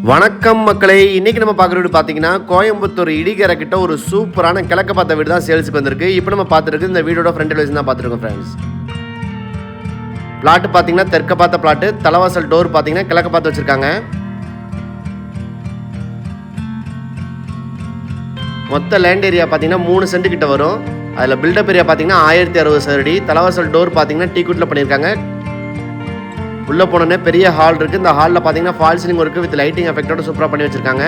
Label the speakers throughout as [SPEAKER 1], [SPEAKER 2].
[SPEAKER 1] வணக்கம் மக்களே, இன்றைக்கி நம்ம பார்க்குற வீடு பார்த்தீங்கன்னா கோயம்புத்தூர் இடிகரை கிட்ட ஒரு சூப்பரான கிழக்க பார்த்த வீடு தான் சேல்ஸுக்கு வந்திருக்கு. இப்போ நம்ம பார்த்துருக்கு இந்த வீடோட ஃப்ரண்ட் எலிவேஷன் தான் பார்த்துருக்கோம் ஃப்ரெண்ட்ஸ். பிளாட்டு பார்த்தீங்கன்னா தெற்க பார்த்த பிளாட்டு, தலைவாசல் டோர் பார்த்தீங்கன்னா கிழக்க பார்த்து வச்சுருக்காங்க. மொத்த லேண்ட் ஏரியா பார்த்தீங்கன்னா 3 சென்ட் கிட்ட வரும். அதில் பில்டப் ஏரியா பார்த்தீங்கன்னா 1060 சதுரடி. தலைவாசல் டோர் பார்த்தீங்கன்னா டீக்குட்டில் பண்ணியிருக்காங்க. உள்ளே போனோன்னே பெரிய ஹால் இருக்குது. இந்த ஹாலில் பார்த்தீங்கன்னா false ceiling work with lighting எஃபெக்டோட சூப்பராக பண்ணி வச்சுருக்காங்க.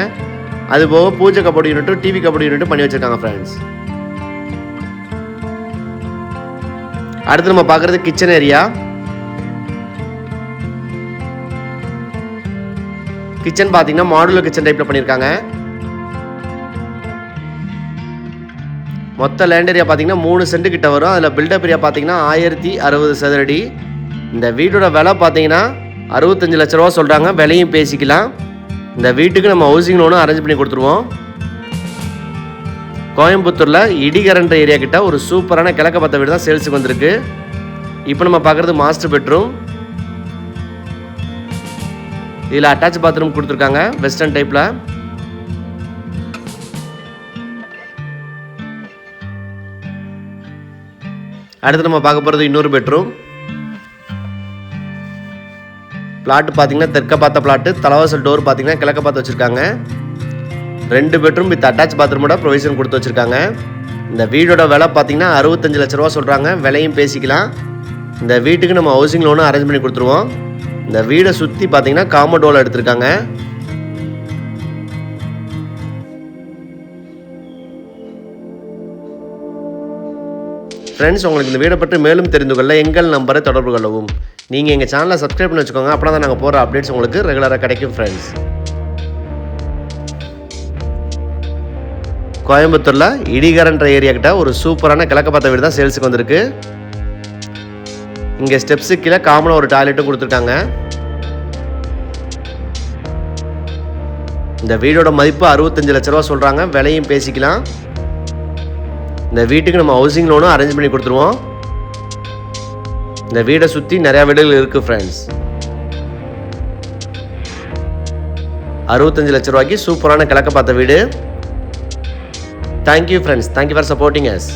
[SPEAKER 1] அது போக பூஜை கபோர்டு யூனிட்டும் டிவி கபோர்டு யூனிட்டும் பண்ணி வச்சுருக்காங்க ஃப்ரெண்ட்ஸ். அடுத்து நம்ம பார்க்குறது கிச்சன் ஏரியா. கிச்சன் பார்த்தீங்கன்னா மாடுலர் கிச்சன் டைப்பில் பண்ணியிருக்காங்க. மொத்த லேண்ட் ஏரியா பார்த்தீங்கன்னா 3 சென்ட் கிட்ட வரும். அதில் பில்டப் ஏரியா பார்த்தீங்கன்னா 1060 சதுரடி. இந்த வீட்டோட விலை பார்த்தீங்கன்னா 65 லட்ச ரூபா சொல்கிறாங்க. விலையும் பேசிக்கலாம். இந்த வீட்டுக்கு நம்ம ஹவுசிங் லோனும் அரேஞ்ச் பண்ணி கொடுத்துருவோம். கோயம்புத்தூரில் இடிகரன்ற ஏரியா கிட்ட ஒரு சூப்பரான கிழக்க பார்த்த வீடு தான் சேல்ஸுக்கு வந்திருக்கு. இப்போ நம்ம பார்க்குறது மாஸ்டர் பெட்ரூம். இதில் அட்டாச் பாத்ரூம் கொடுத்துருக்காங்க வெஸ்டர்ன் டைப்பில். அடுத்து நம்ம பார்க்க போகிறது இன்னொரு பெட்ரூம். பிளாட்டு பார்த்தீங்கன்னா தெற்க பார்த்த பிளாட்டு, தலைவாசல் டோர் பார்த்தீங்கன்னா கிழக்க பார்த்து வச்சுருக்காங்க. 2 பெட்ரூம் வித் அட்டாச் பாத்ரூமோட ப்ரொவிஷன் கொடுத்து வச்சுருக்காங்க. இந்த வீடோட விலை பார்த்தீங்கன்னா 65 லட்ச ரூபா சொல்கிறாங்க. விலையும் பேசிக்கலாம். இந்த வீட்டுக்கு நம்ம ஹவுசிங் லோனும் அரேஞ்ச் பண்ணி கொடுத்துருவோம். இந்த வீடை சுற்றி பார்த்தீங்கன்னா காம்பவுண்ட் வால் எடுத்திருக்காங்க. ஃப்ரெண்ட்ஸ், உங்களுக்கு இந்த வீடை பற்றி மேலும் தெரிந்து கொள்ள எங்கள் நம்பரை தொடர்பு கொள்ளவும். நீங்கள் எங்கள் சேனலை சப்ஸ்கிரைப் பண்ணி வச்சுக்கோங்க. அப்படின்னா தான் நாங்கள் போகிற அப்டேட்ஸ் உங்களுக்கு ரெகுலராக கிடைக்கும் ஃப்ரெண்ட்ஸ். கோயம்புத்தூரில் இடிகரன்ற ஏரியா கிட்ட ஒரு சூப்பரான கிழக்க பார்த்த வீடு தான் சேல்ஸுக்கு வந்திருக்கு. இங்கே ஸ்டெப்ஸு கீழே காமனாக ஒரு டாய்லெட்டும் கொடுத்துருக்காங்க. இந்த வீடோட மதிப்பு 65 லட்ச ரூபா சொல்கிறாங்க. விலையும் பேசிக்கலாம். இந்த வீட்டுக்கு நம்ம ஹவுசிங் லோனும் அரேஞ்ச் பண்ணி கொடுத்துருவோம். இந்த வீடை சுற்றி நிறையா வீடுகள் இருக்குது ஃப்ரெண்ட்ஸ். 65 லட்ச ரூபாய்க்கு சூப்பரான கிழக்க பார்த்த வீடு. Thank you friends. Thank you for supporting us.